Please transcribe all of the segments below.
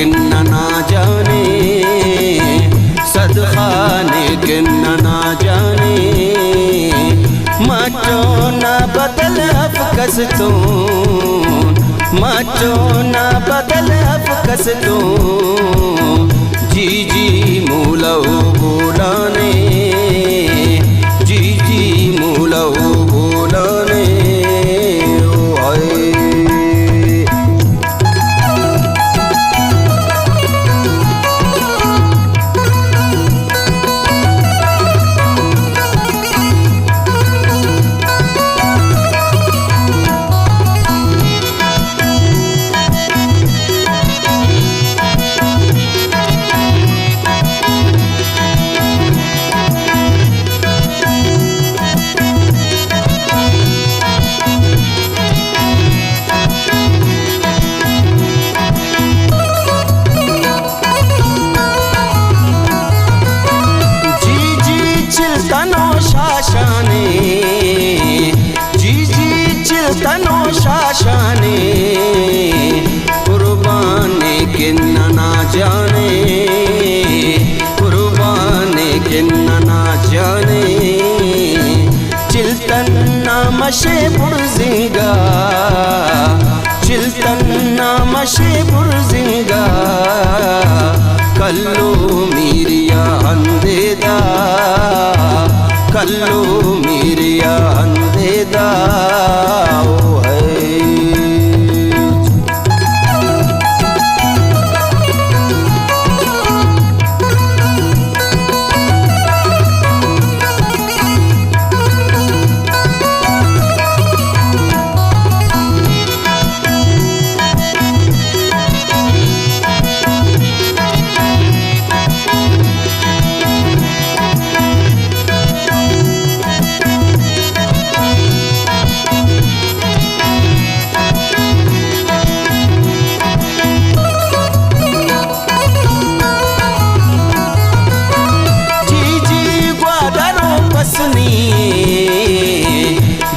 किन्ना ना जाने सदखाने किन्ना ना जाने माचो ना बदल अफकस तो माचो ना बदल अफकस तो जी जी मूलो बोलाने जी जी मूलो बोलाने ओ आए तनो शाशाने कुर्बाने किन्ना ना जाने कुर्बाने किन्ना ना जाने चिल्तन नामशे बुर्जिंगा चिल्तन नामशे बुर्जिंगा कल्लो मीरिया अंधेदा कल्लो मीरिया अंधेदा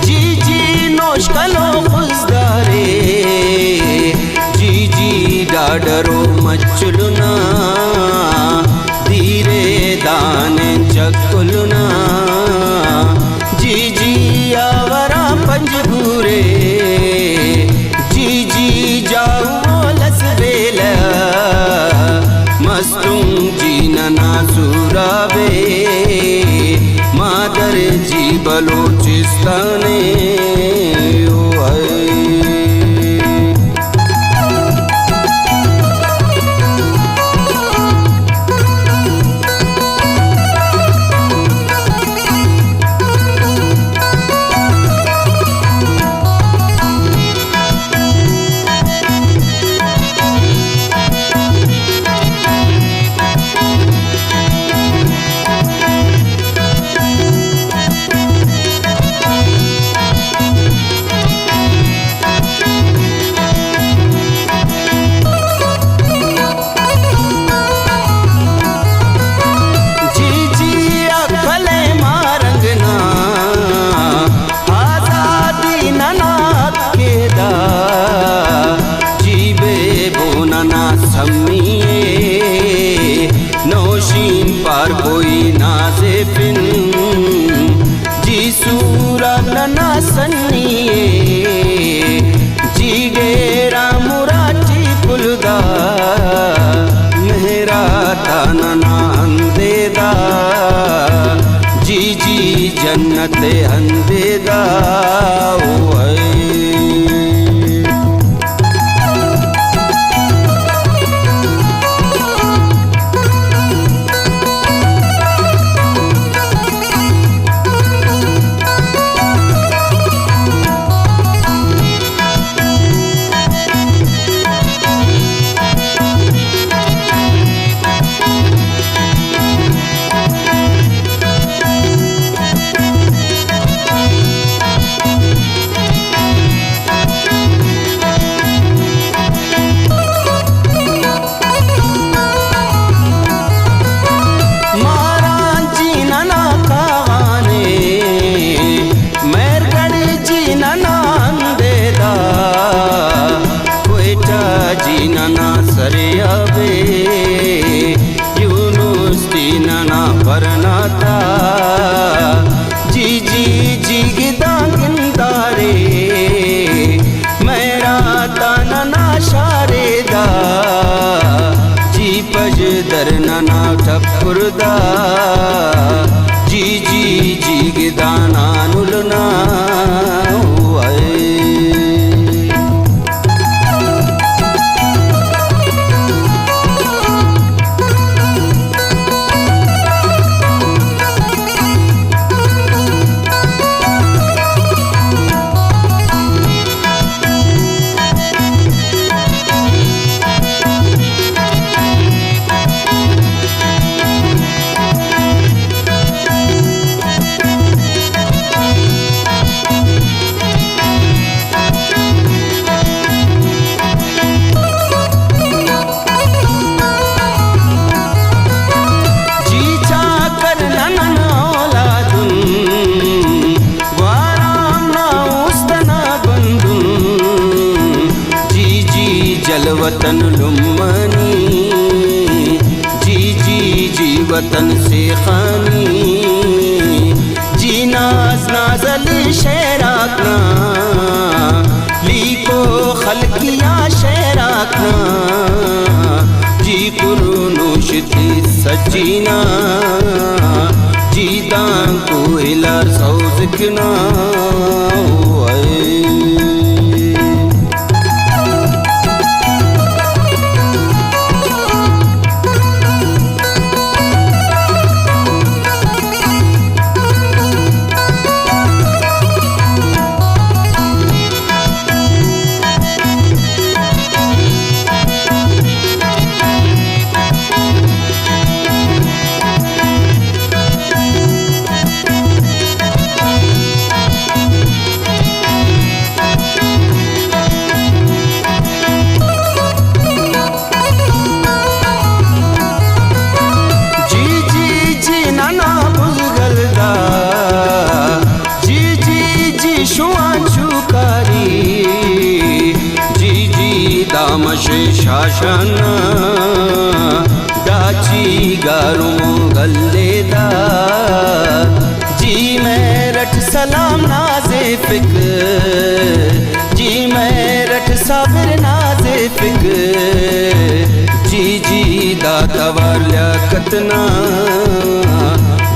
जी जी नोशकलो खुजदारे जी जी डाडरो मचलुना धीरे दाने चकुलुना जी जी आवरा पंजबूरे जी जी जाओ लसवेला मस्तूं जी नना सुराबे मादर जी बलोचिस्ताने ओ है नौशीन पार कोई नाज़ेफिन जी सूरा नना सन्निए जी डेरा मुराटी पुलदा मेहरा तानना अंधेदा जी जी जन्नत अंधेदा पुरदा जी जी जी गिदाना नुलना वतन लुम्मनी जी जी जी वतन से खानी जी नाज नाजल शेराकना लीको खलकिया शेराकना जी कुरुनुशती सजीना जी दां को इला सौजकना दामशे शासन दाची गारू गल्लेदा जी मेरठ सलाम नाज़े फिक्र जी मेरठ साबिर नाज़े फिक्र जी जी दातावार लियाकतना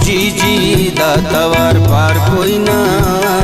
जी जी दातावार पार कोई ना